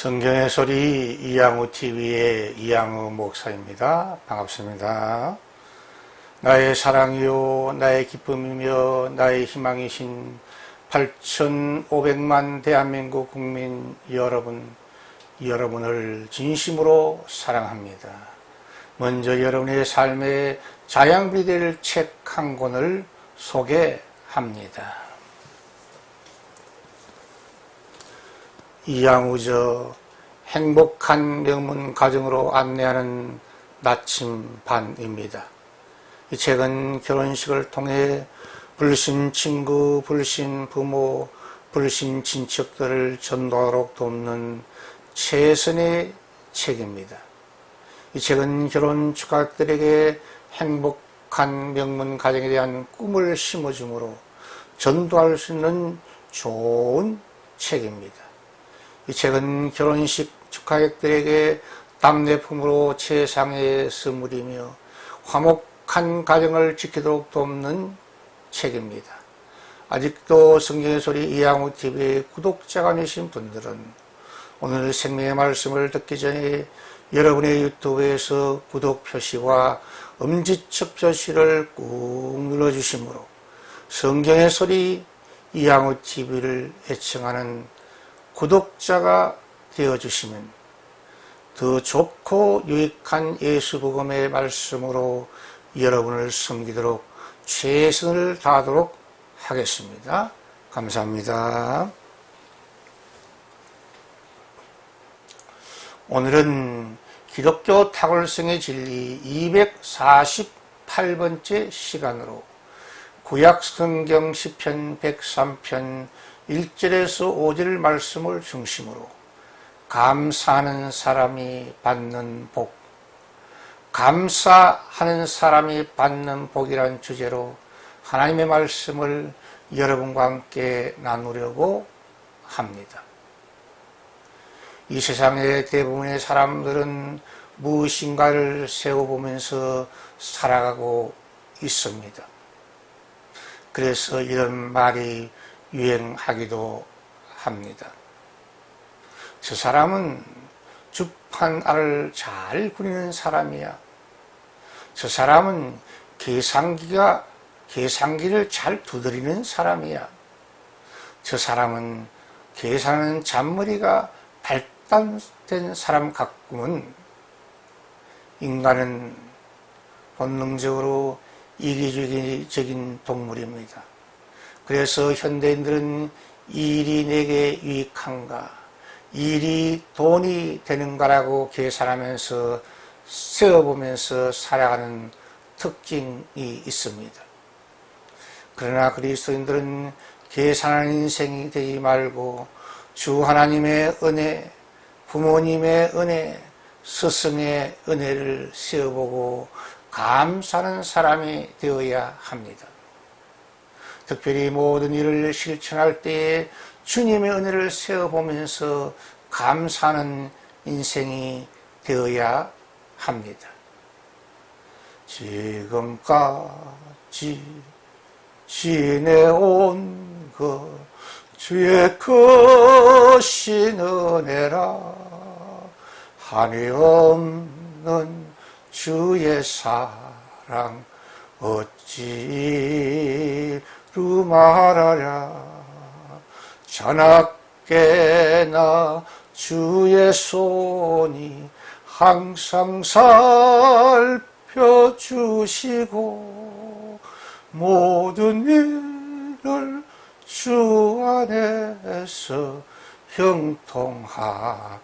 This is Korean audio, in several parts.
성경의 소리 이양우 TV의 이양우 목사입니다. 반갑습니다. 나의 사랑이요 나의 기쁨이며 나의 희망이신 8,500만 대한민국 국민 여러분을 진심으로 사랑합니다. 먼저 여러분의 삶의 자양분이 될 책 한 권을 소개합니다. 이양우저 행복한 명문 가정으로 안내하는 나침반입니다. 이 책은 결혼식을 통해 불신 친구, 불신 부모, 불신 친척들을 전도하도록 돕는 최선의 책입니다. 이 책은 결혼 축가들에게 행복한 명문 가정에 대한 꿈을 심어주므로 전도할 수 있는 좋은 책입니다. 이 책은 결혼식 축하객들에게 답례품으로 최상의 선물이며 화목한 가정을 지키도록 돕는 책입니다. 아직도 성경의 소리 이양우 TV의 구독자가 아니신 분들은 오늘 생명의 말씀을 듣기 전에 여러분의 유튜브에서 구독 표시와 엄지척 표시를 꾹 눌러주시므로 성경의 소리 이양우 TV를 애청하는 구독자가 되어주시면 더 좋고 유익한 예수 복음의 말씀으로 여러분을 섬기도록 최선을 다하도록 하겠습니다. 감사합니다. 오늘은 기독교 탁월성의 진리 248번째 시간으로 구약성경 시편 103편 1절에서 5절 말씀을 중심으로 감사하는 사람이 받는 복, 감사하는 사람이 받는 복이란 주제로 하나님의 말씀을 여러분과 함께 나누려고 합니다. 이 세상의 대부분의 사람들은 무엇인가를 세워보면서 살아가고 있습니다. 그래서 이런 말이 유행하기도 합니다. 저 사람은 주판알을 잘 그리는 사람이야. 저 사람은 계산기를 잘 두드리는 사람이야. 저 사람은 계산하는 잔머리가 발달된 사람 같구먼. 인간은 본능적으로 이기주의적인 동물입니다. 그래서 현대인들은 일이 내게 유익한가, 일이 돈이 되는가라고 계산하면서 세어보면서 살아가는 특징이 있습니다. 그러나 그리스도인들은 계산하는 인생이 되지 말고 주 하나님의 은혜, 부모님의 은혜, 스승의 은혜를 세어보고 감사하는 사람이 되어야 합니다. 특별히 모든 일을 실천할 때에 주님의 은혜를 세어보면서 감사하는 인생이 되어야 합니다. 지금까지 지내온 것 주의 크신 은혜라 한이 없는 주의 사랑 어찌 말하랴. 자나깨나 주의 손이 항상 살펴주시고 모든 일을 주 안에서 형통하게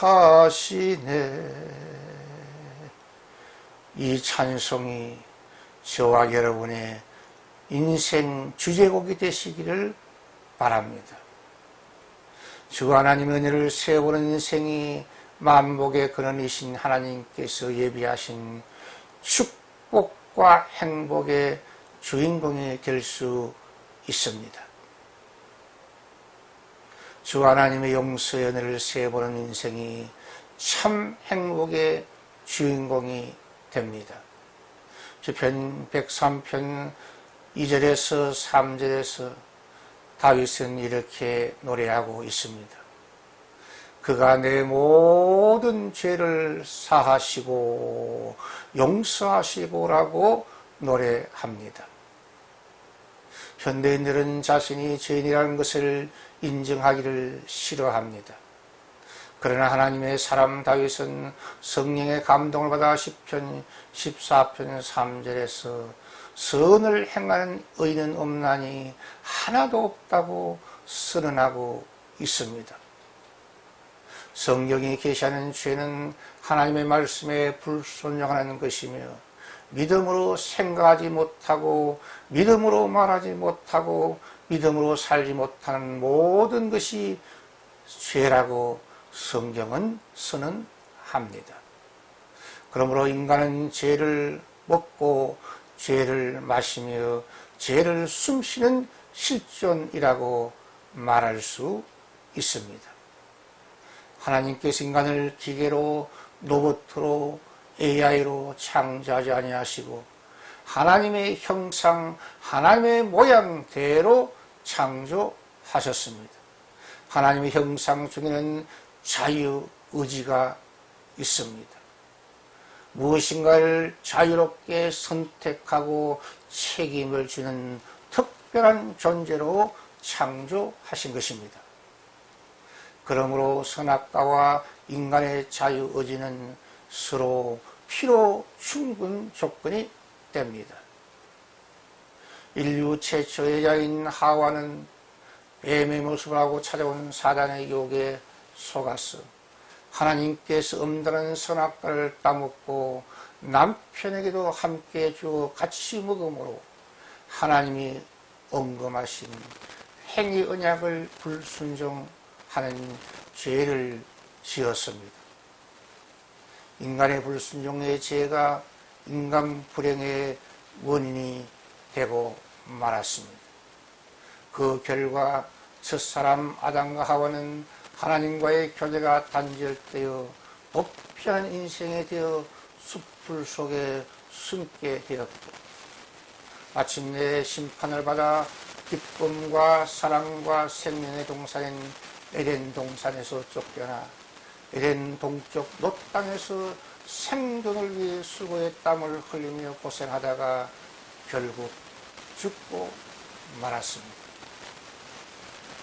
하시네. 이 찬송이 저와 여러분의 인생 주제곡이 되시기를 바랍니다. 주 하나님의 은혜를 세워보는 인생이 만복의 근원이신 하나님께서 예비하신 축복과 행복의 주인공이 될 수 있습니다. 주 하나님의 용서의 은혜를 세워보는 인생이 참 행복의 주인공이 됩니다. 시편 103편 2절에서 3절에서 다윗은 이렇게 노래하고 있습니다. 그가 내 모든 죄를 사하시고 용서하시고라고 노래합니다. 현대인들은 자신이 죄인이라는 것을 인정하기를 싫어합니다. 그러나 하나님의 사람 다윗은 성령의 감동을 받아 시편 14편 3절에서 선을 행하는 의인은 없나니 하나도 없다고 선언하고 있습니다. 성경이 계시하는 죄는 하나님의 말씀에 불순종하는 것이며 믿음으로 생각하지 못하고 믿음으로 말하지 못하고 믿음으로 살지 못하는 모든 것이 죄라고 성경은 선언합니다. 그러므로 인간은 죄를 먹고 죄를 마시며 죄를 숨쉬는 실존이라고 말할 수 있습니다. 하나님께서 인간을 기계로 로봇으로 AI로 창조하지 아니하시고 하나님의 형상, 하나님의 모양대로 창조하셨습니다. 하나님의 형상 중에는 자유의지가 있습니다. 무엇인가를 자유롭게 선택하고 책임을 지는 특별한 존재로 창조하신 것입니다. 그러므로 선악과와 인간의 자유의지는 서로 필요 충분 조건이 됩니다. 인류 최초의 여자인 하와는 뱀의 모습을 하고 찾아온 사단의 유혹에 속았어 하나님께서 엄단한 선악과를 따먹고 남편에게도 함께 주어 같이 먹음으로 하나님이 언급하신 행위 언약을 불순종하는 죄를 지었습니다. 인간의 불순종의 죄가 인간 불행의 원인이 되고 말았습니다. 그 결과 첫사람 아담과 하와는 하나님과의 교제가 단절되어 불편한 인생에 되어 숲풀 속에 숨게 되었고 마침내 심판을 받아 기쁨과 사랑과 생명의 동산인 에덴 동산에서 쫓겨나 에덴 동쪽 롯 땅에서 생존을 위해 수고의 땀을 흘리며 고생하다가 결국 죽고 말았습니다.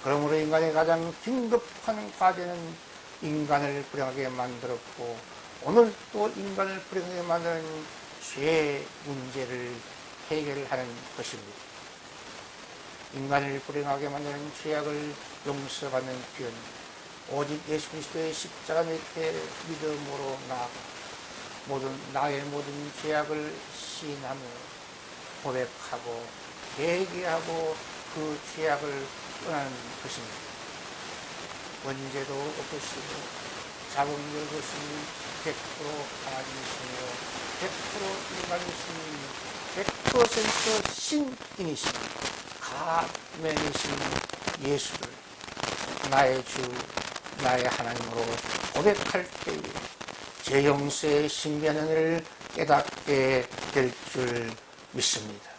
그러므로 인간의 가장 긴급한 과제는 인간을 불행하게 만들었고 오늘 또 인간을 불행하게 만드는 죄의 문제를 해결하는 것입니다. 인간을 불행하게 만드는 죄악을 용서받는 기원 오직 예수 그리스도의 십자가 밑에 믿음으로 나아가 나의 모든 죄악을 시인하며 고백하고 회개하고 그 죄악을 떠나는 것입니다. 원죄도 없으시고 자본력도 없으니 100% 하나님이시며 100% 인간이시니 100% 신이시니 가면이신 예수를 나의 주 나의 하나님으로 고백할 때에 제 용서의 신비한 은혜를 깨닫게 될 줄 믿습니다.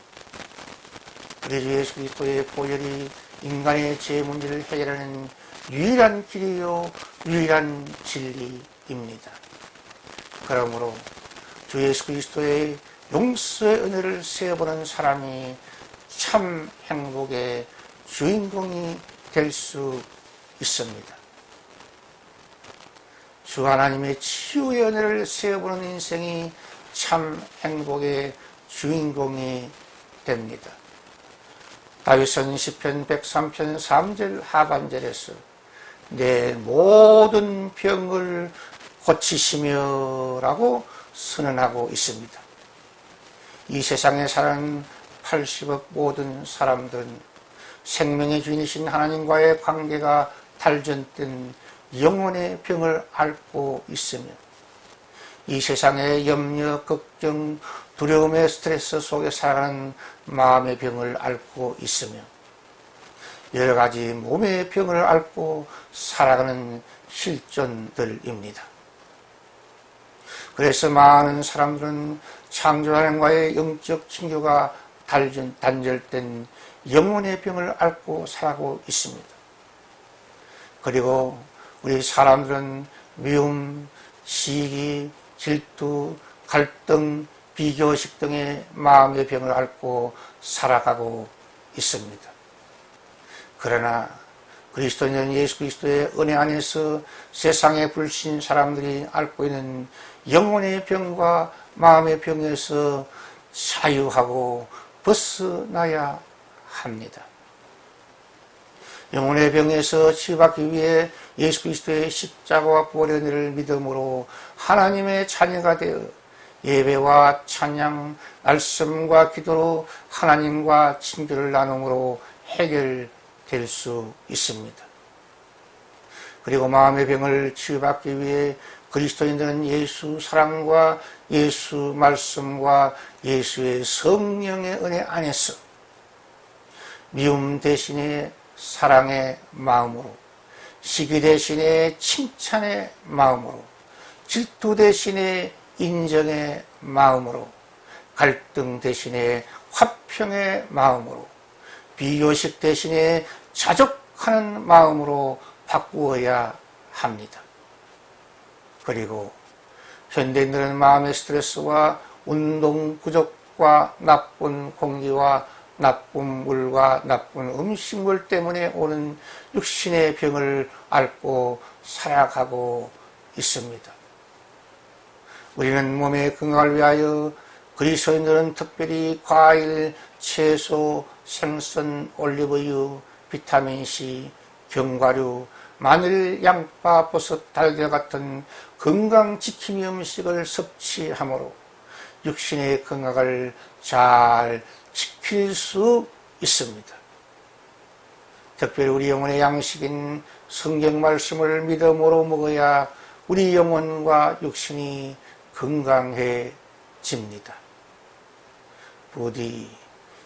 우리 주 예수 그리스도의 보혈이 인간의 죄 문제를 해결하는 유일한 길이요 유일한 진리입니다. 그러므로 주 예수 그리스도의 용서의 은혜를 세어보는 사람이 참 행복의 주인공이 될 수 있습니다. 주 하나님의 치유의 은혜를 세어보는 인생이 참 행복의 주인공이 됩니다. 다윗은 시편 103편 3절 하반절에서 내 모든 병을 고치시며 라고 선언하고 있습니다. 이 세상에 사는 80억 모든 사람들은 생명의 주인이신 하나님과의 관계가 단절된 영혼의 병을 앓고 있으며 이 세상의 염려, 걱정, 두려움의 스트레스 속에 살아가는 마음의 병을 앓고 있으며 여러 가지 몸의 병을 앓고 살아가는 실존들입니다. 그래서 많은 사람들은 창조 하나님과의 영적 친교가 단절된 영혼의 병을 앓고 살아가고 있습니다. 그리고 우리 사람들은 미움, 시기, 질투, 갈등, 비교의식 등의 마음의 병을 앓고 살아가고 있습니다. 그러나 그리스도인은 예수 그리스도의 은혜 안에서 세상에 불신 사람들이 앓고 있는 영혼의 병과 마음의 병에서 자유하고 벗어나야 합니다. 영혼의 병에서 치유받기 위해 예수 그리스도의 십자가와 부활의 은혜를 믿음으로 하나님의 자녀가 되어 예배와 찬양, 말씀과 기도로 하나님과 친교를 나눔으로 해결될 수 있습니다. 그리고 마음의 병을 치유받기 위해 그리스도인들은 예수 사랑과 예수 말씀과 예수의 성령의 은혜 안에서 미움 대신에 사랑의 마음으로, 시기 대신에 칭찬의 마음으로, 질투 대신에 인정의 마음으로, 갈등 대신에 화평의 마음으로, 비교식 대신에 자족하는 마음으로 바꾸어야 합니다. 그리고 현대인들은 마음의 스트레스와 운동 부족과 나쁜 공기와 나쁜 물과 나쁜 음식물 때문에 오는 육신의 병을 앓고 살아가고 있습니다. 우리는 몸의 건강을 위하여 그리스도인들은 특별히 과일, 채소, 생선, 올리브유, 비타민C, 견과류, 마늘, 양파, 버섯, 달걀 같은 건강지킴이 음식을 섭취하므로 육신의 건강을 잘 지킬 수 있습니다. 특별히 우리 영혼의 양식인 성경 말씀을 믿음으로 먹어야 우리 영혼과 육신이 건강해집니다. 부디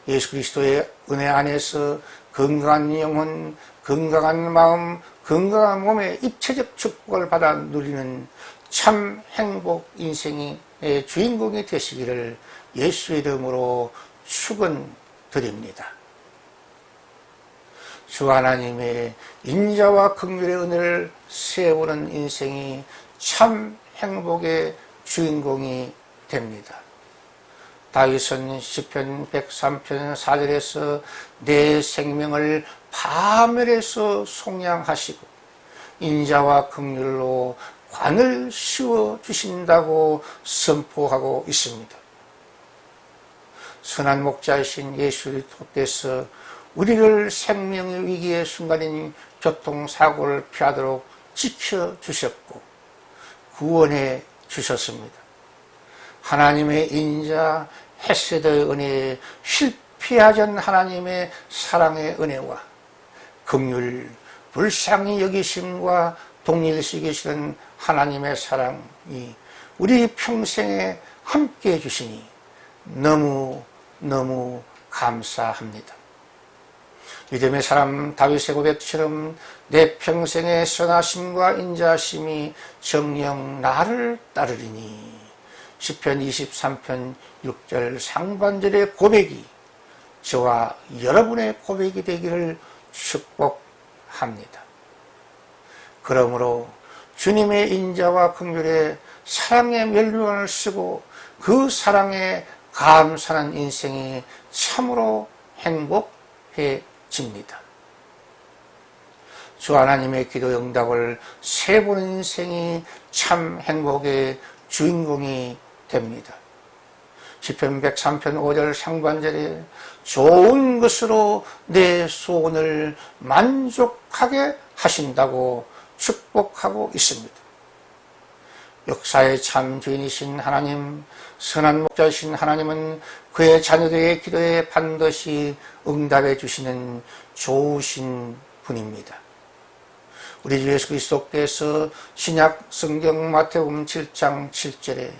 예수 그리스도의 은혜 안에서 건강한 영혼, 건강한 마음, 건강한 몸의 입체적 축복을 받아 누리는 참 행복 인생의 주인공이 되시기를 예수 이름으로 축원드립니다. 주 하나님의 인자와 긍휼의 은혜를 세우는 인생이 참 행복의 주인공이 됩니다. 다윗은 시편 103편 4절에서 내 생명을 파멸해서 속량하시고 인자와 긍휼로 관을 씌워 주신다고 선포하고 있습니다. 선한 목자이신 예수 그리스도께서 우리를 생명의 위기의 순간인 교통사고를 피하도록 지켜주셨고 구원해 주셨습니다. 하나님의 인자 헤세드의 은혜에 실패하지 않은 하나님의 사랑의 은혜와 긍휼, 불쌍히 여기심과 동일시 계시는 하나님의 사랑이 우리 평생에 함께 해주시니 너무 감사합니다. 믿음의 사람 다윗의 고백처럼 내 평생의 선하심과 인자심이 정녕 나를 따르리니 시편 23편 6절 상반절의 고백이 저와 여러분의 고백이 되기를 축복합니다. 그러므로 주님의 인자와 긍휼의 사랑의 멸류관을 쓰고 그 사랑에 감사하는 인생이 참으로 행복해집니다. 주 하나님의 기도 응답을 세보는 인생이 참 행복의 주인공이 됩니다. 시편 103편 5절 상반절에 좋은 것으로 내 소원을 만족하게 하신다고 축복하고 있습니다. 역사의 참 주인이신 하나님, 선한 목자이신 하나님은 그의 자녀들의 기도에 반드시 응답해 주시는 좋으신 분입니다. 우리 주 예수 그리스도께서 신약 성경 마태복음 7장 7절에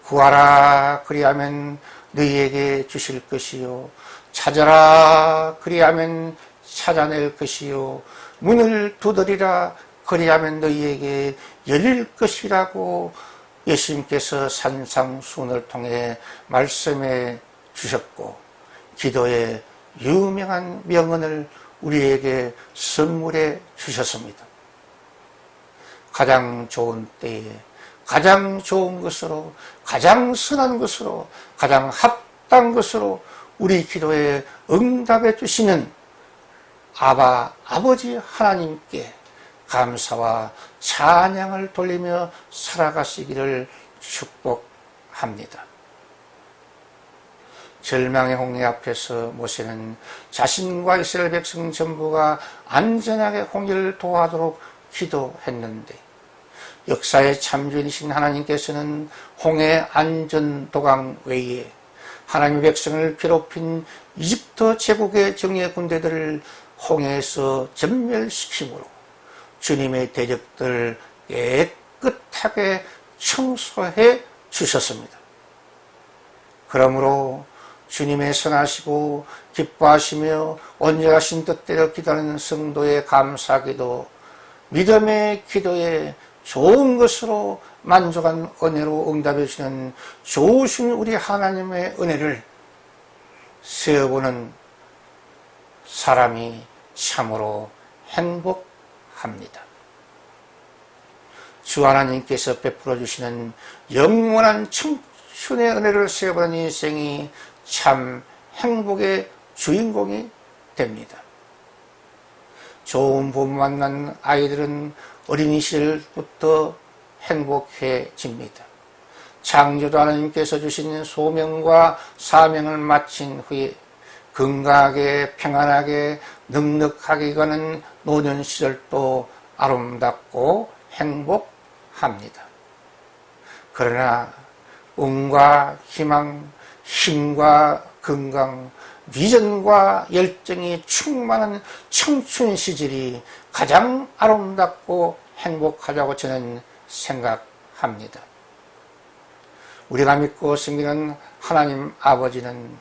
구하라 그리하면 너희에게 주실 것이요 찾아라 그리하면 찾아낼 것이요 문을 두드리라 그리하면 너희에게 열릴 것이라고 예수님께서 산상수훈을 통해 말씀해 주셨고 기도의 유명한 명언을 우리에게 선물해 주셨습니다. 가장 좋은 때에 가장 좋은 것으로, 가장 선한 것으로, 가장 합당한 것으로 우리 기도에 응답해 주시는 아버지 하나님께 감사와 찬양을 돌리며 살아가시기를 축복합니다. 절망의 홍해 앞에서 모세는 자신과 이스라엘 백성 전부가 안전하게 홍해를 도하도록 기도했는데, 역사의 참주인이신 하나님께서는 홍해 안전 도강 외에 하나님의 백성을 괴롭힌 이집트 제국의 정예 군대들을 홍해에서 전멸시키므로 주님의 대적들을 깨끗하게 청소해 주셨습니다. 그러므로 주님의 선하시고 기뻐하시며 온전하신 뜻대로 기도하는 성도의 감사기도, 믿음의 기도에 좋은 것으로 만족한 은혜로 응답해 주시는 좋으신 우리 하나님의 은혜를 세어보는 사람이 참으로 행복합니다. 주 하나님께서 베풀어 주시는 영원한 청춘의 은혜를 세어보는 인생이 참 행복의 주인공이 됩니다. 좋은 부모 만난 아이들은 어린이 시절부터 행복해집니다. 창조주 하나님께서 주신 소명과 사명을 마친 후에 건강하게 평안하게 넉넉하게 가는 노년 시절도 아름답고 행복합니다. 그러나 꿈과 희망, 힘과 건강, 비전과 열정이 충만한 청춘 시절이 가장 아름답고 행복하다고 저는 생각합니다. 우리가 믿고 섬기는 하나님 아버지는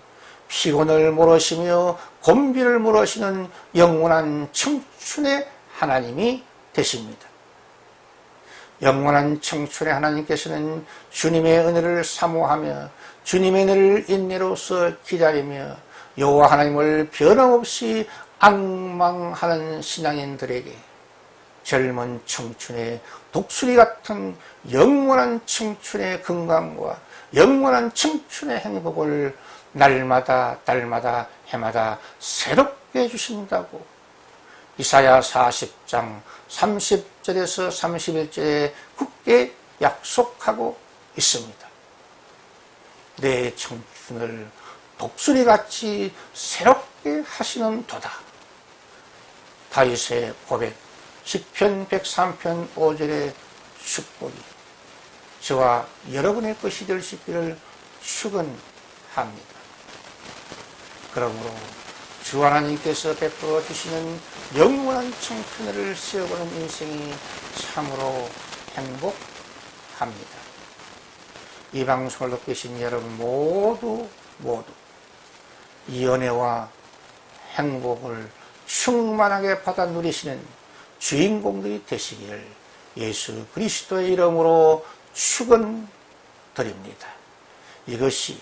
피곤을 모르시며 곤비를 모르시는 영원한 청춘의 하나님이 되십니다. 영원한 청춘의 하나님께서는 주님의 은혜를 사모하며 주님의 은혜를 인내로서 기다리며 여호와 하나님을 변함없이 앙망하는 신앙인들에게 젊은 청춘의 독수리 같은 영원한 청춘의 건강과 영원한 청춘의 행복을 날마다 해마다 새롭게 해주신다고 이사야 40장 30절에서 31절에 굳게 약속하고 있습니다. 내 청춘을 독수리같이 새롭게 하시는 도다. 다윗의 고백 시편 103편 5절의 축복이 저와 여러분의 것이 될 수 있기를 축원합니다. 그러므로 주 하나님께서 베풀어 주시는 영원한 청춘을 세워보는 인생이 참으로 행복합니다. 이 방송을 듣고 계신 여러분 모두 이 은혜와 행복을 충만하게 받아 누리시는 주인공들이 되시기를 예수 그리스도의 이름으로 축원드립니다. 이것이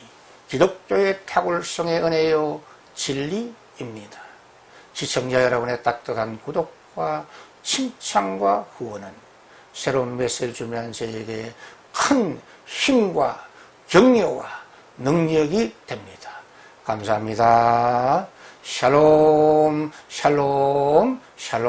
기독교의 탁월성의 은혜요 진리입니다. 시청자 여러분의 따뜻한 구독과 칭찬과 후원은 새로운 메시지를 주면 저에게 큰 힘과 격려와 능력이 됩니다. 감사합니다. 샬롬 샬롬 샬롬.